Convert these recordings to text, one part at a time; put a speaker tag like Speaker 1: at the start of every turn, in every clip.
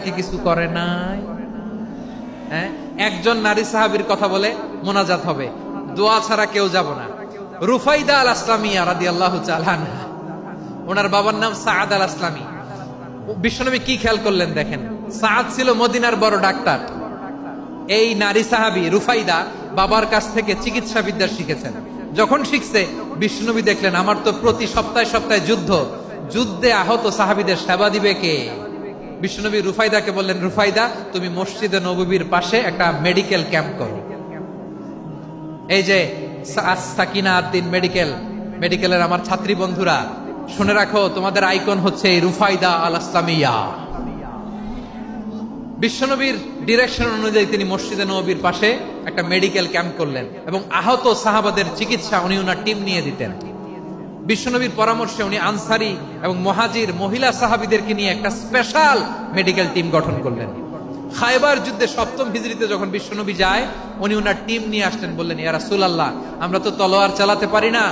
Speaker 1: কি কিছু করে নাই? হ্যাঁ, একজন নারী সাহাবীর কথা বলে মোনাজাত হবে, দোয়া ছাড়া কেউ যাব না। রুফাইদা আল আসলামিয়া রাদিয়াল্লাহু তাআলা আনহা, ওনার বাবার নাম সাআদ আল আসলামি। বিশ্বনবী কি খেয়াল করলেন দেখেন, সাআদ ছিল মদিনার বড় ডাক্তার। এই নারী সাহাবী রুফাইদা বাবার কাছ থেকে চিকিৎসা বিদ্যা শিখেছেন। যখন শিখছে, বিশ্বনবী দেখলেন আমার তো প্রতি সপ্তাহে সপ্তাহে যুদ্ধে আহত সাহাবীদের সেবা দিবে কে? বিশ্বনবী রুফাইদাকে বললেন, রুফাইদা তুমি মসজিদে নববীর পাশে একটা মেডিকেল ক্যাম্প করো। এই যে সাকিনা আদ্দিন মেডিকেলের আমার ছাত্রী বন্ধুরা, শুনে রাখো, তোমাদের আইকন হচ্ছে এই রুফাইদা আল আসলামিয়া। বিশ্বনবীর ডিরেকশন অনুযায়ী তিনি মসজিদে নববীর পাশে একটা মেডিকেল ক্যাম্প করলেন এবং আহত সাহাবাদের চিকিৎসা উনি ওনার টিম নিয়ে দিতেন। বিশ্বনবীর পরামর্শে উনি আনসারি এবং মুহাজির মহিলা সাহাবীদেরকে নিয়ে একটা স্পেশাল মেডিকেল টিম গঠন করলেন। খায়বার যুদ্ধে 7ম হিজরিতে যখন বিশ্বনবী যায়, উনি ওনার টিম নিয়ে আসলেন, বললেন, ইয়া রাসূলুল্লাহ, আমরা তো তলোয়ার চালাতে পারি না,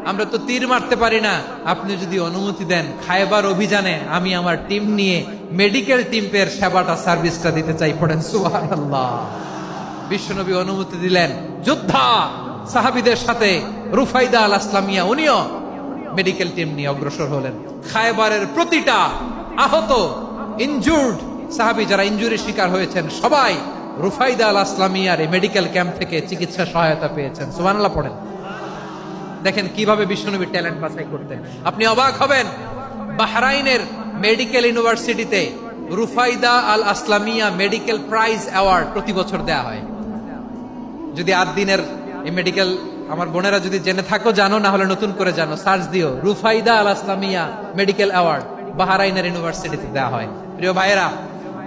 Speaker 1: আমরা তো তীর মারতে পারি না, আপনি যদি অনুমতি দেন খায়বার অভিযানে আমি আমার টিম নিয়ে মেডিকেল টিমের সেবাটা সার্ভিসটা দিতে চাই। পড়েন সুবহানাল্লাহ। বিশ্বনবী অনুমতি দিলেন, যোদ্ধা সাহাবীদের সাথে রুফাইদা আল আসলামিয়া উনিও মেডিকেল টিম নিয়ে অগ্রসর হলেন। খায়বারের প্রতিটা আহত ইনজুর্ড সাহাবী যারা ইনজুরির শিকার হয়েছেন, সবাই রুফাইদা আল আসলামিয়ার এই মেডিকেল ক্যাম্প থেকে চিকিৎসা সহায়তা পেয়েছেন। সুবহানাল্লাহ পড়েন। দেখেন কিভাবে বিশ্বনবী ট্যালেন্ট বাছাই করতেন। আপনি অবাক হবেন, বাহরাইনের মেডিকেল ইউনিভার্সিটিতে রুফাইদা আল আসলামিয়া মেডিকেল প্রাইজ অ্যাওয়ার্ড প্রতি বছর দেয়া হয়। যদি 8 দিনের এই মেডিকেল, আমার বোনেরা যদি জেনে থাকো জানো, না হলে নতুন করে জানো, সার্চ দিও, রুফাইদা আল আসলামিয়া মেডিকেল অ্যাওয়ার্ড বাহরাইনের ইউনিভার্সিটিতে দেওয়া হয়। প্রিয় ভাইয়েরা,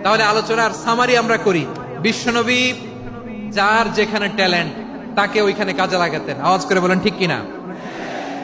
Speaker 1: তাহলে আলোচনার সামারি আমরা করি। বিশ্বনবী যার যেখানে ট্যালেন্ট তাকে ওইখানে কাজে লাগাতেন। আওয়াজ করে বলেন ঠিক কিনা?